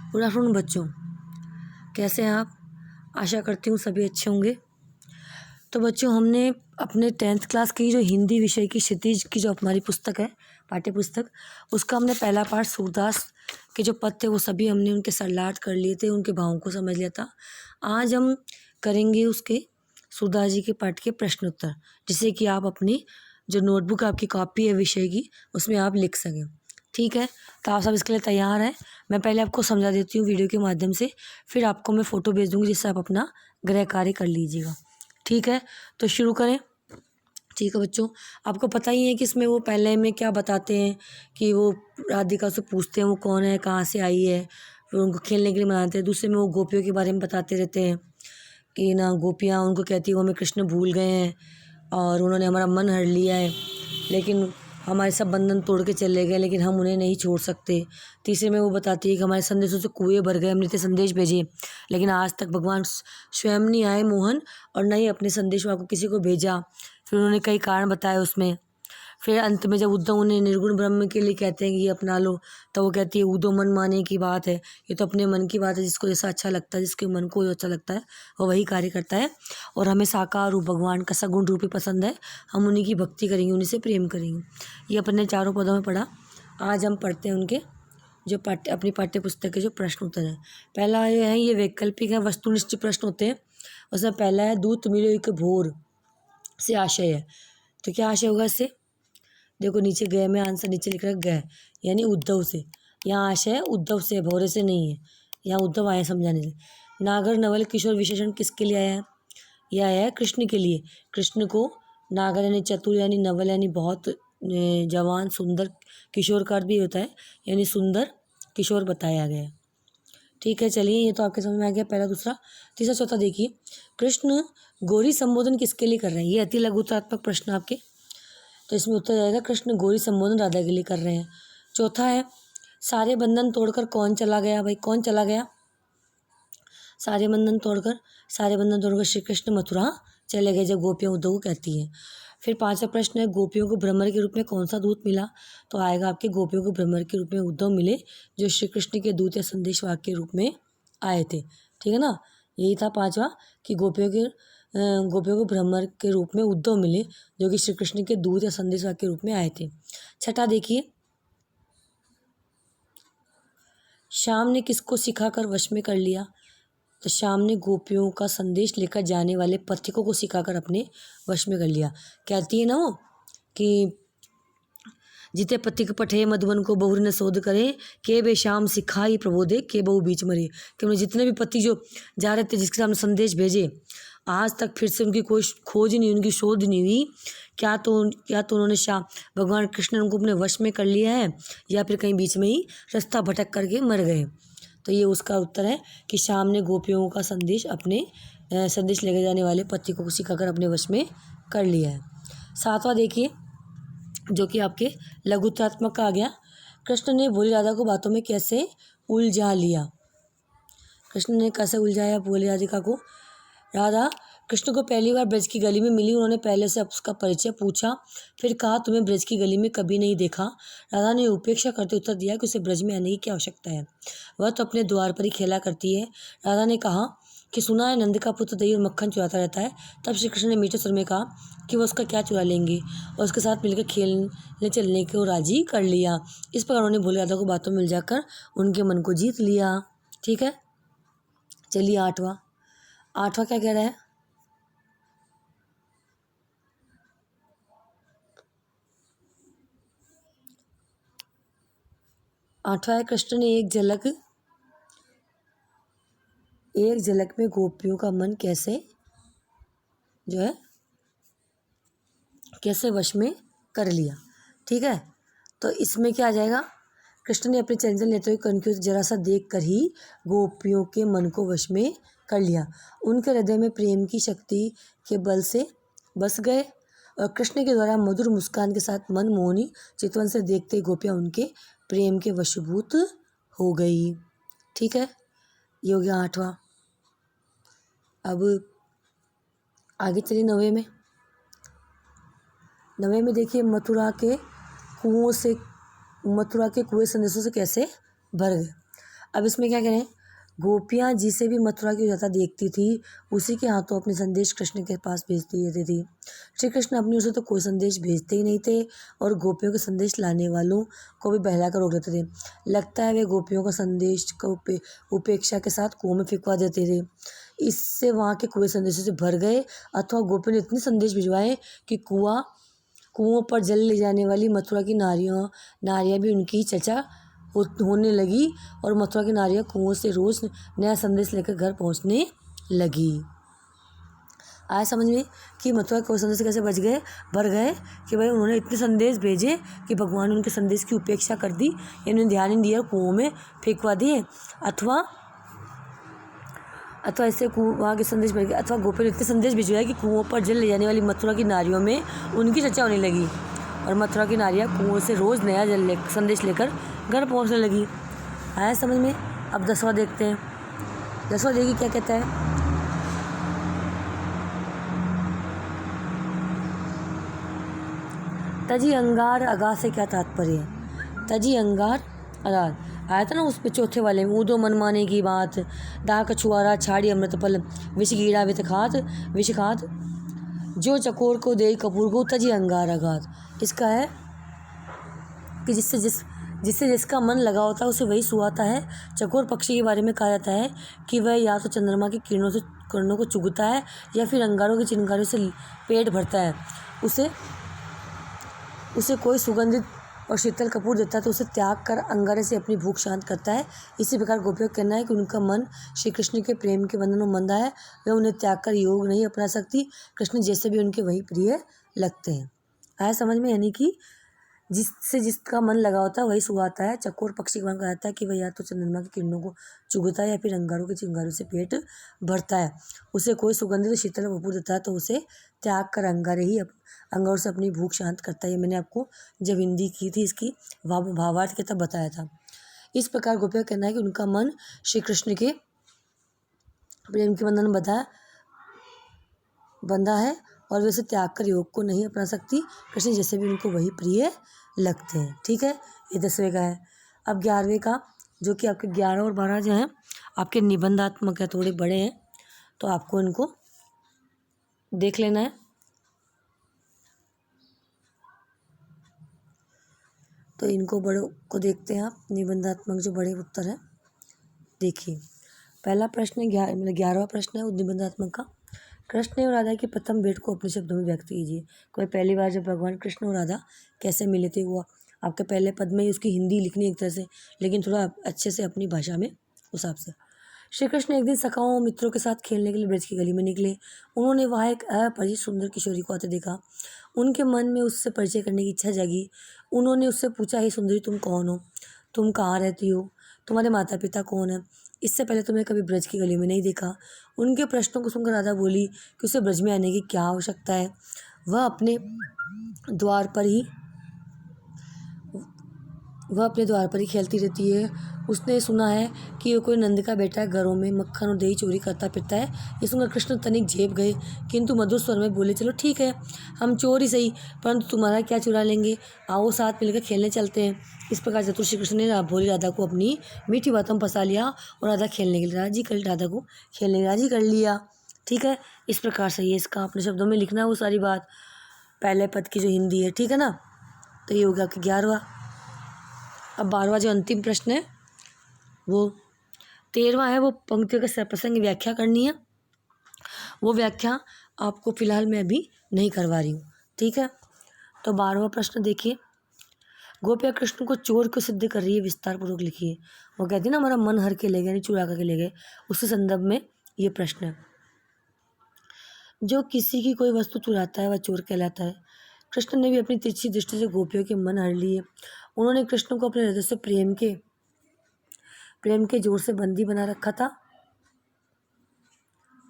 Good afternoon बच्चों, कैसे हैं आप? आशा करती हूँ सभी अच्छे होंगे। तो बच्चों, हमने अपने 10th क्लास की जो हिंदी विषय की क्षितिज की जो हमारी पुस्तक है, पाठ्य पुस्तक, उसका हमने पहला पाठ सूरदास के जो पद थे वो सभी हमने उनके सरलाट कर लिए थे, उनके भावों को समझ लिया था। आज हम करेंगे उसके सूरदास जी के पाठ के प्रश्न उत्तर, जिससे कि आप अपनी जो नोटबुक आपकी कॉपी है विषय की, उसमें आप लिख सकें। ठीक है, तो आप सब इसके लिए तैयार हैं? मैं पहले आपको समझा देती हूँ वीडियो के माध्यम से, फिर आपको मैं फ़ोटो भेज दूँगी जिससे आप अपना गृह कार्य कर लीजिएगा। ठीक है, तो शुरू करें। ठीक है बच्चों, आपको पता ही है कि इसमें वो पहले में क्या बताते हैं कि वो राधिका से पूछते हैं वो कौन है, कहाँ से आई है, फिर उनको खेलने के लिए मनाते हैं। दूसरे में वो गोपियों के बारे में बताते रहते हैं कि ना गोपियाँ उनको कहती है वो हमें कृष्ण भूल गए हैं और उन्होंने हमारा मन हर लिया है, लेकिन हमारे सब बंधन तोड़ के चले गए, लेकिन हम उन्हें नहीं छोड़ सकते। तीसरे में वो बताती है कि हमारे संदेशों से कुएं भर गए, हमने इतने संदेश भेजे लेकिन आज तक भगवान स्वयं नहीं आए मोहन, और न ही अपने संदेश को किसी को भेजा। फिर उन्होंने कई कारण बताए उसमें। फिर अंत में जब उद्धव उन्हें निर्गुण ब्रह्म के लिए कहते हैं कि ये अपना लो, तो वो कहती है उद्धव मन माने की बात है, ये तो अपने मन की बात है, जिसको जैसा अच्छा लगता है, जिसके मन को जो अच्छा लगता है वो वही कार्य करता है। और हमें साकार रूप भगवान का सगुण रूप ही पसंद है, हम उन्हीं की भक्ति करेंगे, उन्हीं से प्रेम करेंगे। ये अपने चारों पदों में पढ़ा। आज हम पढ़ते हैं उनके जो अपनी पाठ्य पुस्तक के जो प्रश्न उत्तर हैं। पहला जो है ये वैकल्पिक है, वस्तुनिष्ठ प्रश्न होते हैं। उसमें पहला है दूत मिलो एक भोर से आशय है, तो क्या आशय होगा इससे? देखो नीचे गए में आंसर नीचे लिख रहा है गए, यानी उद्धव से। यहाँ आशय है उद्धव से, भौरे से नहीं है। यहाँ उद्धव आए समझाने से। नागर नवल किशोर विशेषण किसके लिए आया है? यह आया है कृष्ण के लिए। कृष्ण को नागर यानी चतुर, यानी नवल यानी बहुत जवान सुंदर, किशोर का अर्थ भी होता है यानी सुंदर किशोर बताया गया है। ठीक है, चलिए ये तो आपके समझ में आ गया पहला। दूसरा, तीसरा, चौथा देखिए। कृष्ण गौरी संबोधन किसके लिए कर रहे हैं? ये अति लघुत्तरात्मक प्रश्न आपके, तो इसमें उत्तर जाएगा कृष्ण गौरी संबोधन राधा के लिए कर रहे हैं। चौथा है सारे बंधन तोड़कर कौन चला गया? भाई कौन चला गया? सारे बंधन तोड़कर श्री कृष्ण मथुरा चले गए, जब गोपियाँ उद्धव को कहती हैं। फिर पांचवा प्रश्न है गोपियों को भ्रमर के रूप में कौन सा दूत मिला? तो आएगा आपके गोपियों को भ्रमर के रूप में उद्धव मिले, जो श्री कृष्ण के दूत या संदेश वाक्य के रूप में आए थे। ठीक है ना, यही था पांचवा कि गोपियों को भ्रमर के रूप में उद्धव मिले, जो कि श्री कृष्ण के दूत या संदेश वाक्य के रूप में आए थे। छठा देखिए, श्याम ने किसको सिखाकर वश में कर लिया? तो श्याम ने गोपियों का संदेश लेकर जाने वाले पथिकों को सिखाकर अपने वश में कर लिया। कहती है ना वो कि जिते पथिक पठे मधुबन को बहुर न शोध करे, के बे श्याम सिखाई प्रबोधे के बहु बीच मरे। कि उन्हें जितने भी पति जो जा रहे थे, जिसके सामने संदेश भेजे, आज तक फिर से उनकी कोई खोज नहीं, उनकी शोध नहीं हुई। क्या तो उन्होंने श्याम भगवान कृष्ण ने उनको अपने वश में कर लिया है, या फिर कहीं बीच में ही रास्ता भटक करके मर गए। तो ये उसका उत्तर है कि श्याम ने गोपियों का संदेश लेकर जाने वाले पथिकों को सिखाकर अपने वश में कर लिया है। सातवां देखिए, जो कि आपके लघुत्तरात्मक का आ गया। कृष्ण ने भोली राधा को बातों में कैसे उलझा लिया? कृष्ण ने कैसे उलझाया भोली राधिका को? राधा कृष्ण को पहली बार ब्रज की गली में मिली, उन्होंने पहले से उसका परिचय पूछा, फिर कहा तुम्हें ब्रज की गली में कभी नहीं देखा। राधा ने उपेक्षा करते उत्तर दिया कि उसे ब्रज में आने की क्या आवश्यकता है, वह तो अपने द्वार पर ही खेला करती है। राधा ने कहा कि सुना है नंद का पुत्र दही और मक्खन चुराता रहता है। तब श्री कृष्ण ने मीठे स्वर में कहा कि वह उसका क्या चुरा लेंगे, और उसके साथ मिलकर खेलने चलने को राजी कर लिया। इस प्रकार उन्होंने भोले राधा को बातों में उलझाकर उनके मन को जीत लिया। ठीक है, चलिए आठवां क्या कह रहा है? आठवां है कृष्ण ने एक झलक में गोपियों का मन कैसे वश में कर लिया। ठीक है, तो इसमें क्या आ जाएगा? कृष्ण ने अपने चंचल नेत्रों की कणियों से जरा सा देख कर ही गोपियों के मन को वश में कर लिया। उनके हृदय में प्रेम की शक्ति के बल से बस गए, और कृष्ण के द्वारा मधुर मुस्कान के साथ मनमोहनी चितवन से देखते गोपियाँ उनके प्रेम के वशीभूत हो गई। ठीक है, ये हो गया आठवां। अब आगे चलिए नवे में देखिए, मथुरा के कुएं संदेशों से कैसे भर गए। अब इसमें क्या करें, गोपियाँ जिसे भी मथुरा की यात्रा देखती थी उसी के हाथों अपने संदेश कृष्ण के पास भेजती रहती थी। श्री कृष्ण अपनी ओर से तो कोई संदेश भेजते ही नहीं थे और गोपियों के संदेश लाने वालों को भी बहला कर रोक देते थे। लगता है वे गोपियों का संदेश को उपेक्षा के साथ कुएं में फेंकवा देते थे। इससे वहाँ के कुएं संदेशों से भर गए, अथवा गोपियों ने इतने संदेश भिजवाए कि कुओं पर जल ले जाने वाली मथुरा की नारियाँ भी उनकी ही चर्चा होने लगी और मथुरा की नारियाँ कुओं से रोज नया संदेश लेकर घर पहुंचने लगी। आया समझ में कि मथुरा के संदेश कैसे भर गए कि भाई उन्होंने इतने संदेश भेजे कि भगवान ने उनके संदेश की उपेक्षा कर दी, यानी ध्यान नहीं दिया, कुओं में फेंकवा दिए, अथवा ऐसे वहाँ के संदेश भेज गए, अथवा गोपियों ने इतने संदेश भिजवाए कि कुओं पर जल ले जाने वाली मथुरा की नारियों में उनकी चर्चा होने लगी और मथुरा की नारियाँ कुओं से रोज़ नया संदेश लेकर घर पहुँचने लगी। आया समझ में। अब 10वां देखते हैं। 10वां देखिए क्या कहता है। तजी अंगार अगाध से क्या तात्पर्य है। तजी अंगार अगाध आया था ना उस पे चौथे वाले में, ऊदो मनमाने की बात, दाह कछुआरा छाड़ी अमृतफल, विष कीड़ा विष खात जो चकोर को दे कपूर को, तजी अंगार अगाध। इसका है कि जिससे जिसका मन लगा होता है उसे वही सुहाता है। चकोर पक्षी के बारे में कहा जाता है कि वह या तो चंद्रमा की किरणों को चुगता है या फिर अंगारों की चिंगारियों से पेट भरता है। उसे कोई सुगंधित और शीतल कपूर देता है तो उसे त्याग कर अंगारे से अपनी भूख शांत करता है। इसी प्रकार गोपियों का कहना है कि उनका मन श्री कृष्ण के प्रेम के बंधन में बंधा है, वे उन्हें त्याग कर योग नहीं अपना सकती। कृष्ण जैसे भी उनके वही प्रिय लगते हैं। आया समझ में। यानी कि जिससे जिसका मन लगा होता है वही सुहाता है। चकोर पक्षी का कहता है कि वह या तो चंद्रमा की किरणों को चुगता है या फिर अंगारों की चिंगारियों से पेट भरता है। उसे कोई सुगंधित शीतल कपूर देता है तो उसे त्याग कर अंगारों से अपनी भूख शांत करता है। ये मैंने आपको जब हिंदी की थी इसकी भावार्थ के तब बताया था। इस प्रकार गोपियों का कहना है कि उनका मन श्री कृष्ण के प्रेम के बंधन में बंधा है और वे उसे त्याग कर योग को नहीं अपना सकती। कृष्ण जैसे भी उनको वही प्रिय लगते हैं। ठीक है, ये 10वें का है। अब 11वें का, जो कि आपके 11 और 12 जो हैं आपके निबंधात्मक है, थोड़े बड़े हैं तो आपको इनको देख लेना है। तो इनको बड़ों को देखते हैं आप, निबंधात्मक जो बड़े उत्तर हैं। देखिए पहला प्रश्न 11वां प्रश्न है निबंधात्मक का। कृष्ण और राधा की प्रथम भेंट को अपने शब्दों में व्यक्त कीजिए। कोई पहली बार जब भगवान कृष्ण और राधा कैसे मिले थे, वो आपके पहले पद में ही उसकी हिंदी लिखनी एक तरह से, लेकिन थोड़ा अच्छे से अपनी भाषा में उस हिसाब से। श्री कृष्ण एक दिन सखाओं और मित्रों के साथ खेलने के लिए ब्रज की गली में निकले। उन्होंने वहाँ एक अपरिचित सुंदर किशोरी को आते देखा। उनके मन में उससे परिचय करने की इच्छा जागी। उन्होंने उससे पूछा, हे सुंदरी, तुम कौन हो, तुम कहाँ रहती हो, तुम्हारे माता पिता कौन है, इससे पहले तुमने कभी ब्रज की गली में नहीं देखा। उनके प्रश्नों को सुनकर राधा बोली कि उसे ब्रज में आने की क्या आवश्यकता है, वह अपने द्वार पर ही खेलती रहती है। उसने सुना है कि वो कोई नंद का बेटा है, घरों में मक्खन और दही चोरी करता फिरता है। ये सुनकर कृष्ण तनिक झेप गए, किंतु मधुर स्वर में बोले, चलो ठीक है, हम चोर ही सही, परंतु तुम्हारा क्या चुरा लेंगे, आओ साथ मिलकर खेलने चलते हैं। इस प्रकार चतुर श्री कृष्ण ने भोली राधा को अपनी मीठी बातों में फंसा लिया और राधा को खेलने के लिए राजी कर लिया। ठीक है, इस प्रकार से ये इसका अपने शब्दों में लिखना है वो सारी बात, पहले पद की जो हिंदी है। ठीक है ना, तो ये हो गया कि 11वां। अब 12वां जो अंतिम प्रश्न है वो 13वां है। वो पंक्तियों के प्रसंग व्याख्या करनी है। वो व्याख्या आपको फिलहाल मैं अभी नहीं करवा रही हूँ। ठीक है, तो 12वां प्रश्न देखिए। गोपिया कृष्ण को चोर को सिद्ध कर रही है, विस्तार पूर्वक लिखिए। वो कहती है ना, हमारा मन हर के ले गए, यानी चुरा करके ले गए, उसी संदर्भ में ये प्रश्न है। जो किसी की कोई वस्तु चुराता है वह चोर कहलाता है। कृष्ण ने भी अपनी तिरछी दृष्टि से गोपियों के मन हर लिए। उन्होंने कृष्ण को अपने हृदय से प्रेम के जोर से बंदी बना रखा था,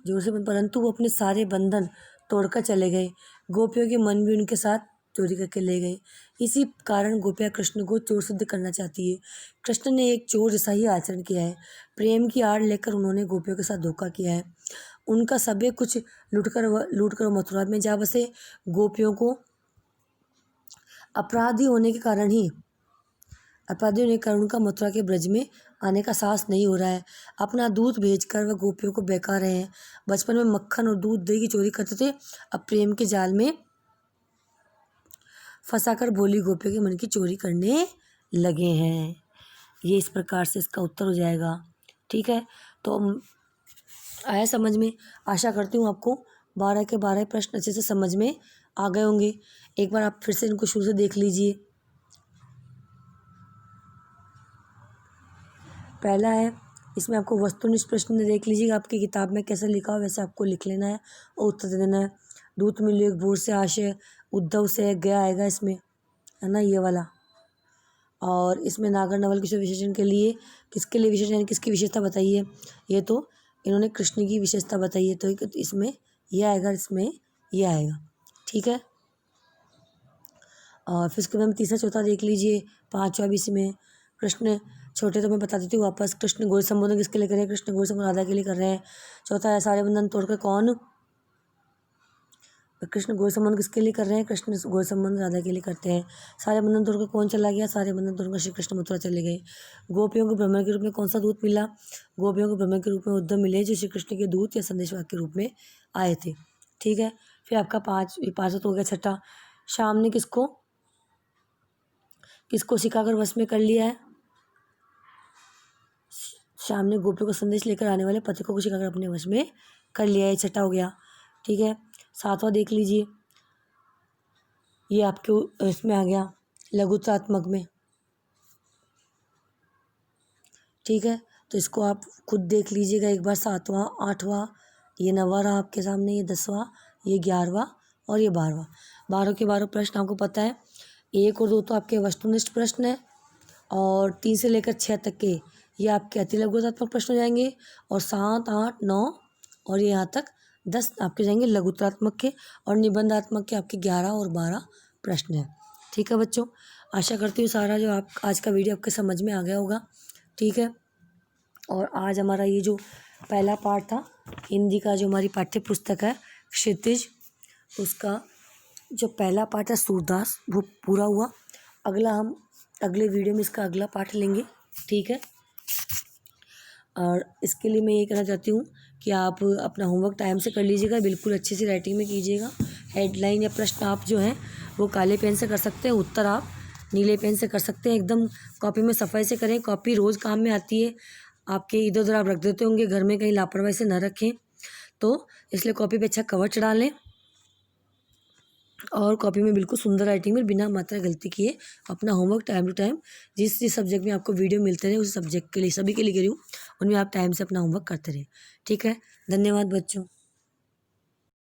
परंतु वो अपने सारे बंधन तोड़कर चले गए। गोपियों के मन भी उनके साथ चोरी करके ले गए। इसी कारण गोपियाँ कृष्ण को चोर सिद्ध करना चाहती है। कृष्ण ने एक चोर जैसा ही आचरण किया है। प्रेम की आड़ लेकर उन्होंने गोपियों के साथ धोखा किया है। उनका सभी कुछ लूटकर मथुरा में जा बसे। गोपियों को अपराधी होने के कारण उनका मथुरा के ब्रज में आने का साहस नहीं हो रहा है। अपना दूध बेचकर वह गोपियों को बहका रहे हैं। बचपन में मक्खन और दूध दही की चोरी करते थे, अब प्रेम के जाल में फंसाकर भोली गोपियों के मन की चोरी करने लगे हैं। ये इस प्रकार से इसका उत्तर हो जाएगा। ठीक है, तो आया समझ में। आशा करती हूँ आपको 12 के 12 प्रश्न अच्छे से समझ में आ गए होंगे। एक बार आप फिर से इनको शुरू से देख लीजिए। पहला है, इसमें आपको वस्तुनिष्ठ प्रश्न देख लीजिएगा, आपकी किताब में कैसा लिखा हो वैसे आपको लिख लेना है और उत्तर दे देना है। दूत मिलो एक भोर से आशय, उद्धव से गया आएगा इसमें, है ना, ये वाला। और इसमें नागर नवल किशोर विशेषण के लिए किसके लिए विशेषण, किसकी विशेषता बताइए। ये तो इन्होंने कृष्ण की विशेषता बताई है, तो इसमें ये आएगा, इसमें ये आएगा। ठीक है, और फिर उसके बाद तीसरा चौथा देख लीजिए। 5वां भी इसमें प्रश्न छोटे तो मैं बता देती हूँ वापस। कृष्ण गौरी संबोधन किसके लिए कर रहे हैं, कृष्ण गौरी संबोधन राधा के लिए कर रहे हैं। चौथा है सारे बंधन तोड़कर कौन, कृष्ण गौरी संबंध किसके लिए कर रहे हैं, कृष्ण गौरी संबंध राधा के लिए करते हैं। सारे बंधन तोड़कर कौन चला गया, सारे बंधन तोड़कर श्री कृष्ण मथुरा चले गए। गोपियों को ब्रह्म के रूप में कौन सा दूत मिला, गोपियों को ब्रह्म के रूप में उद्धव मिले जो श्री कृष्ण के दूत या संदेशवाहक के रूप में आए थे। ठीक है, फिर आपका पाँच तो हो गया। छठा, शाम ने किसको सिखाकर वश में कर लिया है, शाम ने गोपियों को संदेश लेकर आने वाले पथिकों को सिखाकर अपने वश में कर लिया है, छठा हो गया। ठीक है, 7वां देख लीजिए, ये आपके इसमें आ गया लघुत्रात्मक में। ठीक है, तो इसको आप खुद देख लीजिएगा एक बार। 7वां 8वां, ये 9वां रहा आपके सामने, ये 10वां, ये 11वां और ये 12वां। 12 के 12 प्रश्न आपको पता है। 1 और 2 तो आपके वस्तुनिष्ठ प्रश्न है, और 3 से लेकर 6 तक के ये आपके अति लघुत्रात्मक प्रश्न हो जाएंगे, और 7 8 9 और ये यहाँ तक 10 आपके जाएंगे लघुत्रात्मक के, और निबंधात्मक के आपके 11 और 12 प्रश्न हैं। ठीक है बच्चों, आशा करती हूँ सारा जो आप आज का वीडियो आपके समझ में आ गया होगा। ठीक है, और आज हमारा ये जो पहला पार्ट था हिंदी का, जो हमारी पाठ्य पुस्तक है क्षितिज, उसका जो पहला पार्ट है सूरदास, वो पूरा हुआ। अगला हम अगले वीडियो में इसका अगला पार्ट लेंगे। ठीक है, और इसके लिए मैं ये कहना चाहती हूँ कि आप अपना होमवर्क टाइम से कर लीजिएगा, बिल्कुल अच्छी सी राइटिंग में कीजिएगा। हेडलाइन या प्रश्न आप जो हैं वो काले पेन से कर सकते हैं, उत्तर आप नीले पेन से कर सकते हैं। एकदम कॉपी में सफाई से करें, कॉपी रोज़ काम में आती है आपके, इधर उधर आप रख देते होंगे घर में, कहीं लापरवाही से न रखें, तो इसलिए कॉपी पे अच्छा कवर चढ़ा लें, और कॉपी में बिल्कुल सुंदर राइटिंग में बिना मात्रा गलती किए अपना होमवर्क टाइम टू टाइम, जिस जिस सब्जेक्ट में आपको वीडियो मिलते रहे उस सब्जेक्ट के लिए, सभी के लिए कह रही हूँ, उनमें आप टाइम से अपना होमवर्क करते रहें। ठीक है, धन्यवाद बच्चों।